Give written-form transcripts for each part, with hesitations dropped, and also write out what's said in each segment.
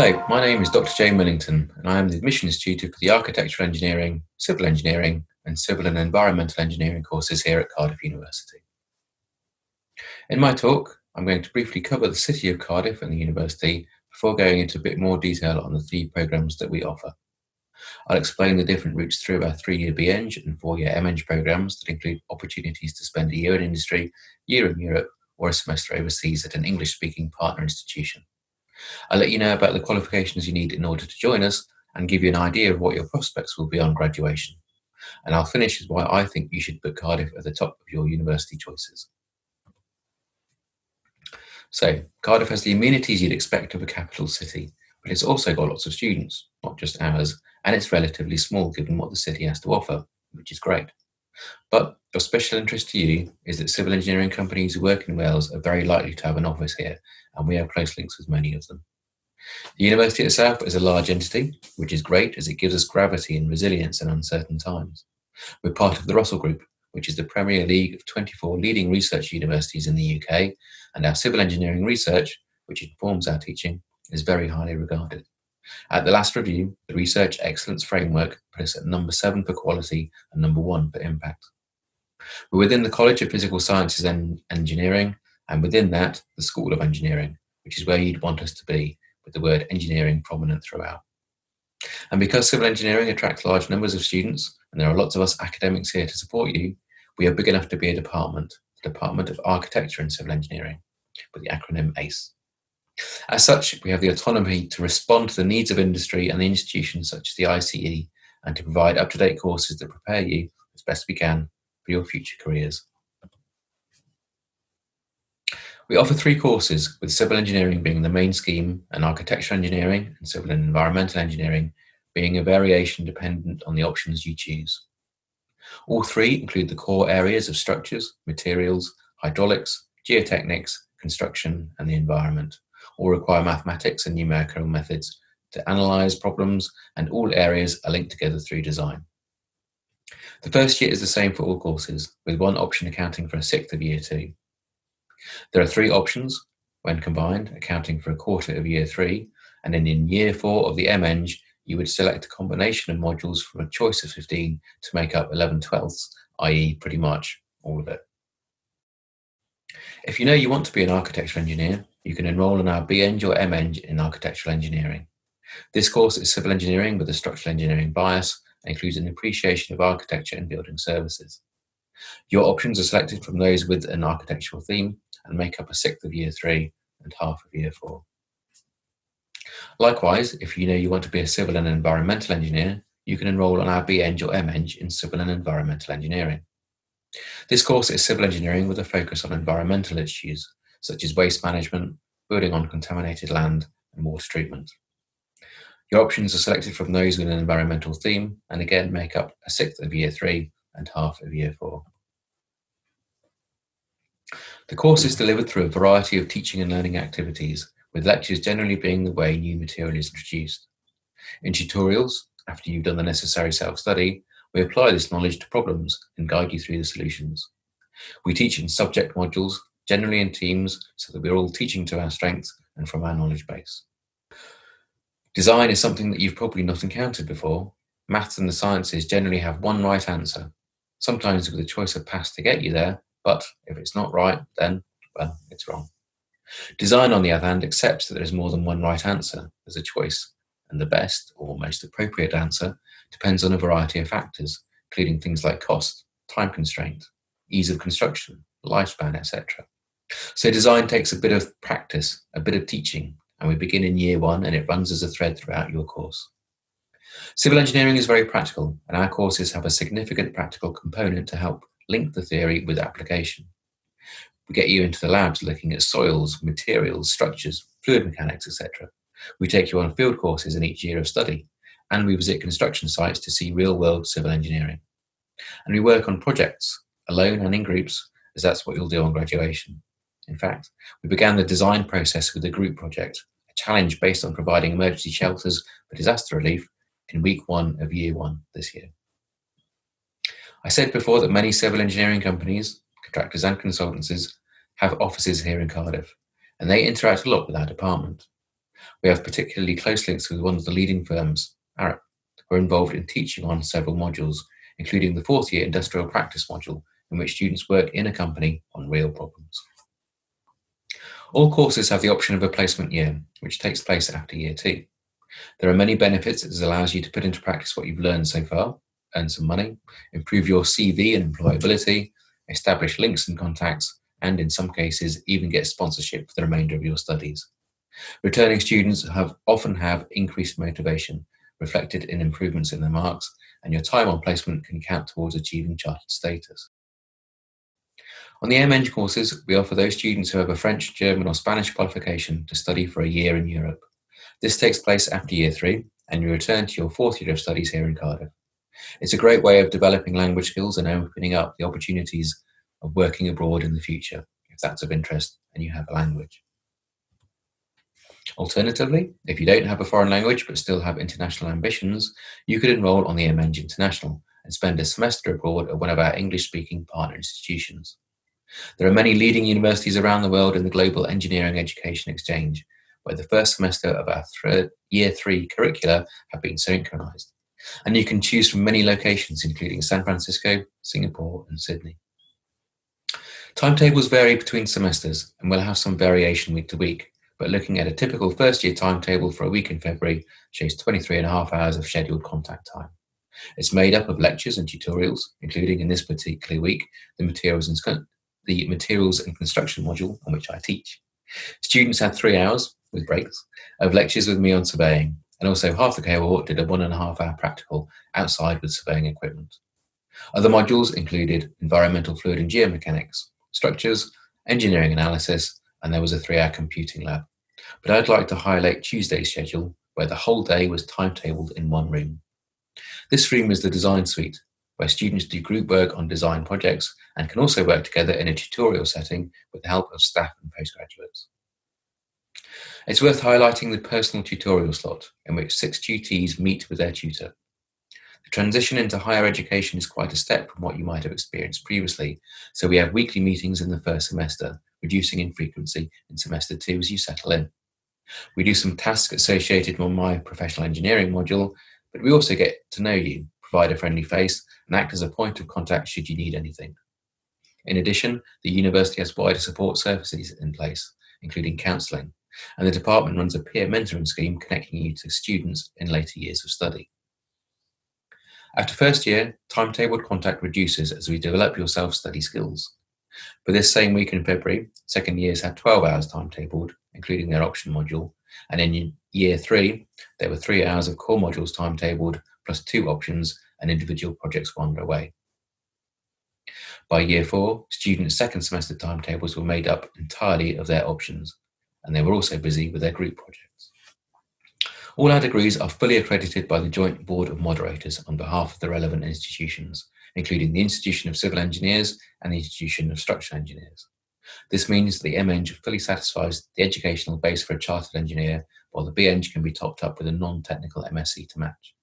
Hello, my name is Dr. Jay Millington, and I am the admissions tutor for the Architectural Engineering, Civil Engineering, and Civil and Environmental Engineering courses here at Cardiff University. In my talk, I'm going to briefly cover the City of Cardiff and the University before going into a bit more detail on the three programmes that we offer. I'll explain the different routes through our 3-year BEng and 4-year MEng programmes that include opportunities to spend a year in industry, year in Europe, or a semester overseas at an English-speaking partner institution. I'll let you know about the qualifications you need in order to join us and give you an idea of what your prospects will be on graduation. And I'll finish with why I think you should put Cardiff at the top of your university choices. So, Cardiff has the amenities you'd expect of a capital city, but it's also got lots of students, not just ours, and it's relatively small given what the city has to offer, which is great. But of special interest to you is that civil engineering companies who work in Wales are very likely to have an office here, and we have close links with many of them. The university itself is a large entity, which is great as it gives us gravity and resilience in uncertain times. We're part of the Russell Group, which is the Premier League of 24 leading research universities in the UK, and our civil engineering research, which informs our teaching, is very highly regarded. At the last review, the Research Excellence Framework put us at number 7 for quality and number 1 for impact. We're within the College of Physical Sciences and Engineering, and within that, the School of Engineering, which is where you'd want us to be, with the word engineering prominent throughout. And because civil engineering attracts large numbers of students, and there are lots of us academics here to support you, we are big enough to be a department, the Department of Architecture and Civil Engineering, with the acronym ACE. As such, we have the autonomy to respond to the needs of industry and the institutions such as the ICE, and to provide up-to-date courses that prepare you as best we can for your future careers. We offer 3 courses, with civil engineering being the main scheme, and architectural engineering and civil and environmental engineering being a variation dependent on the options you choose. All 3 include the core areas of structures, materials, hydraulics, geotechnics, construction, and the environment. All require mathematics and numerical methods to analyse problems, and all areas are linked together through design. The first year is the same for all courses, with one option accounting for a sixth of year 2. There are 3 options, when combined, accounting for a quarter of year 3, and then in year 4 of the MEng, you would select a combination of modules from a choice of 15 to make up 11/12, i.e. pretty much all of it. If you know you want to be an architectural engineer, you can enrol in our BEng or MEng in architectural engineering. This course is civil engineering with a structural engineering bias and includes an appreciation of architecture and building services. Your options are selected from those with an architectural theme and make up a sixth of year 3 and half of year 4. Likewise, if you know you want to be a civil and environmental engineer, you can enrol on our BEng or MEng in civil and environmental engineering. This course is civil engineering with a focus on environmental issues, such as waste management, building on contaminated land, and water treatment. Your options are selected from those with an environmental theme, and again make up a sixth of year 3 and half of year 4. The course is delivered through a variety of teaching and learning activities, with lectures generally being the way new material is introduced. In tutorials, after you've done the necessary self-study, we apply this knowledge to problems and guide you through the solutions. We teach in subject modules, generally in teams, so that we're all teaching to our strengths and from our knowledge base. Design is something that you've probably not encountered before. Maths and the sciences generally have one right answer, sometimes with a choice of paths to get you there, but if it's not right, then, well, it's wrong. Design, on the other hand, accepts that there is more than one right answer. There's a choice, and the best or most appropriate answer depends on a variety of factors, including things like cost, time constraint, ease of construction, lifespan, etc. So design takes a bit of practice, a bit of teaching, and we begin in year 1 and it runs as a thread throughout your course. Civil engineering is very practical, and our courses have a significant practical component to help link the theory with application. We get you into the labs looking at soils, materials, structures, fluid mechanics, etc. We take you on field courses in each year of study, and we visit construction sites to see real-world civil engineering. And we work on projects, alone and in groups, as that's what you'll do on graduation. In fact, we began the design process with a group project, a challenge based on providing emergency shelters for disaster relief in week 1 of year 1 this year. I said before that many civil engineering companies, contractors and consultancies, have offices here in Cardiff, and they interact a lot with our department. We have particularly close links with one of the leading firms, Arup, who are involved in teaching on several modules, including the fourth-year industrial practice module, in which students work in a company on real problems. All courses have the option of a placement year, which takes place after year 2. There are many benefits as it allows you to put into practice what you've learned so far, earn some money, improve your CV and employability, establish links and contacts, and in some cases, even get sponsorship for the remainder of your studies. Returning students often have increased motivation, reflected in improvements in their marks, and your time on placement can count towards achieving chartered status. On the MEng courses, we offer those students who have a French, German, or Spanish qualification to study for a year in Europe. This takes place after year 3, and you return to your 4th year of studies here in Cardiff. It's a great way of developing language skills and opening up the opportunities of working abroad in the future, if that's of interest and you have a language. Alternatively, if you don't have a foreign language but still have international ambitions, you could enroll on the MEng International and spend a semester abroad at one of our English-speaking partner institutions. There are many leading universities around the world in the Global Engineering Education Exchange, where the first semester of our year 3 curricula have been synchronized. And you can choose from many locations, including San Francisco, Singapore, and Sydney. Timetables vary between semesters and will have some variation week to week, but looking at a typical first-year timetable for a week in February shows 23.5 hours of scheduled contact time. It's made up of lectures and tutorials, including in this particular week, the materials and construction module on which I teach. Students had 3 hours, with breaks, of lectures with me on surveying, and also half the cohort did a 1.5 hour practical outside with surveying equipment. Other modules included environmental fluid and geomechanics, structures, engineering analysis, and there was a 3-hour computing lab. But I'd like to highlight Tuesday's schedule, where the whole day was timetabled in one room. This room is the design suite, where students do group work on design projects and can also work together in a tutorial setting with the help of staff and postgraduates. It's worth highlighting the personal tutorial slot, in which 6 tutees meet with their tutor. The transition into higher education is quite a step from what you might have experienced previously, so we have weekly meetings in the first semester, reducing in frequency in semester 2 as you settle in. We do some tasks associated with my professional engineering module, but we also get to know you, provide a friendly face, and act as a point of contact should you need anything. In addition, the university has wider support services in place, including counselling, and the department runs a peer mentoring scheme connecting you to students in later years of study. After first year, timetabled contact reduces as we develop your self-study skills. For this same week in February, second years had 12 hours timetabled, including their option module, and in year 3, there were 3 hours of core modules timetabled, plus 2 options and individual projects wander away. By year 4, students' second semester timetables were made up entirely of their options, and they were also busy with their group projects. All our degrees are fully accredited by the Joint Board of Moderators on behalf of the relevant institutions, including the Institution of Civil Engineers and the Institution of Structural Engineers. This means the MEng fully satisfies the educational base for a chartered engineer, while the BEng can be topped up with a non-technical MSc to match.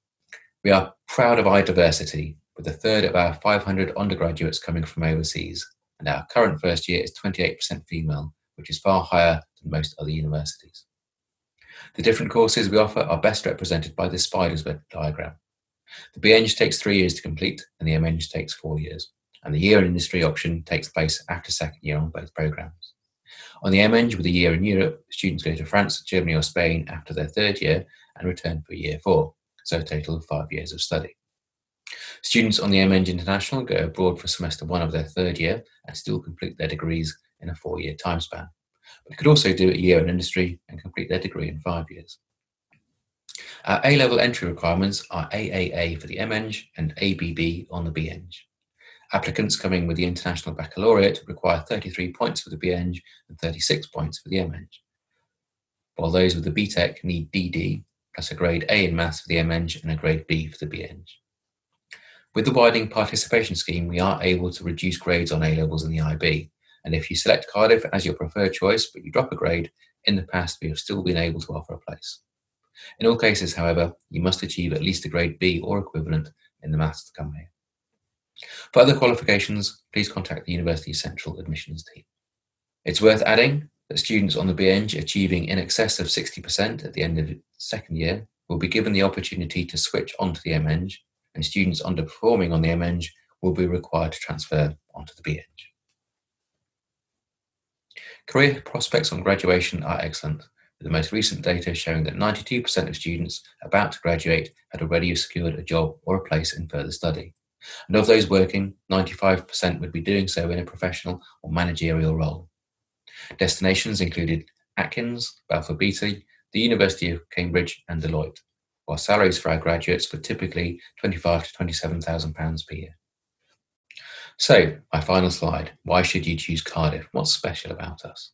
We are proud of our diversity, with a third of our 500 undergraduates coming from overseas, and our current first year is 28% female, which is far higher than most other universities. The different courses we offer are best represented by this spider's web diagram. The BEng takes 3 years to complete, and the MEng takes 4 years, and the year in industry option takes place after second year on both programs. On the MEng with a year in Europe, students go to France, Germany, or Spain after their 3rd year and return for year 4, so a total of 5 years of study. Students on the MEng International go abroad for semester 1 of their 3rd year and still complete their degrees in a 4-year time span, but could also do a year in industry and complete their degree in 5 years. Our A-level entry requirements are AAA for the MEng and ABB on the BEng. Applicants coming with the International Baccalaureate require 33 points for the BEng and 36 points for the MEng, while those with the BTEC need DD, plus a grade A in maths for the MEng and a grade B for the BEng. With the widening participation scheme, we are able to reduce grades on A-levels in the IB, and if you select Cardiff as your preferred choice but you drop a grade, in the past we have still been able to offer a place. In all cases, however, you must achieve at least a grade B or equivalent in the maths to come here. For other qualifications, please contact the University's Central Admissions team. It's worth adding that students on the BEng achieving in excess of 60% at the end of the second year will be given the opportunity to switch onto the MEng, and students underperforming on the MEng will be required to transfer onto the BEng. Career prospects on graduation are excellent, with the most recent data showing that 92% of students about to graduate had already secured a job or a place in further study. And of those working, 95% would be doing so in a professional or managerial role. Destinations included Atkins, Balfour Beatty, the University of Cambridge and Deloitte, while salaries for our graduates were typically £25,000 to £27,000 per year. So, my final slide, why should you choose Cardiff? What's special about us?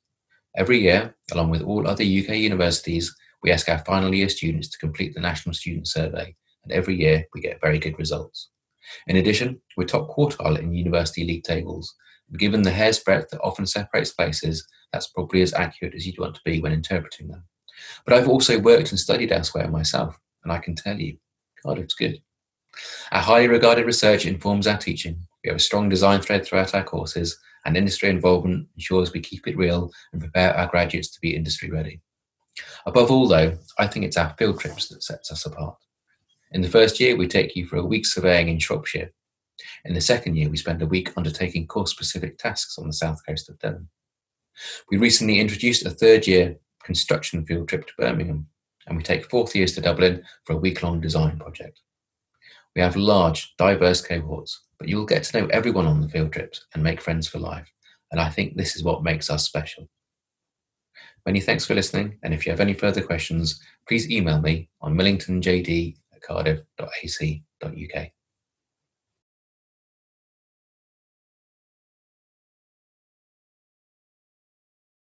Every year, along with all other UK universities, we ask our final year students to complete the National Student Survey, and every year we get very good results. In addition, we're top quartile in university league tables, and given the hair's breadth that often separates places, that's probably as accurate as you'd want to be when interpreting them. But I've also worked and studied elsewhere myself, and I can tell you, Cardiff's good. Our highly regarded research informs our teaching. We have a strong design thread throughout our courses, and industry involvement ensures we keep it real and prepare our graduates to be industry ready. Above all, though, I think it's our field trips that sets us apart. In the first year, we take you for a week surveying in Shropshire. In the second year, we spend a week undertaking course-specific tasks on the south coast of Devon. We recently introduced a third-year construction field trip to Birmingham, and we take fourth years to Dublin for a week-long design project. We have large, diverse cohorts, but you will get to know everyone on the field trips and make friends for life, and I think this is what makes us special. Many thanks for listening, and if you have any further questions, please email me on millingtonjd@cardiff.ac.uk.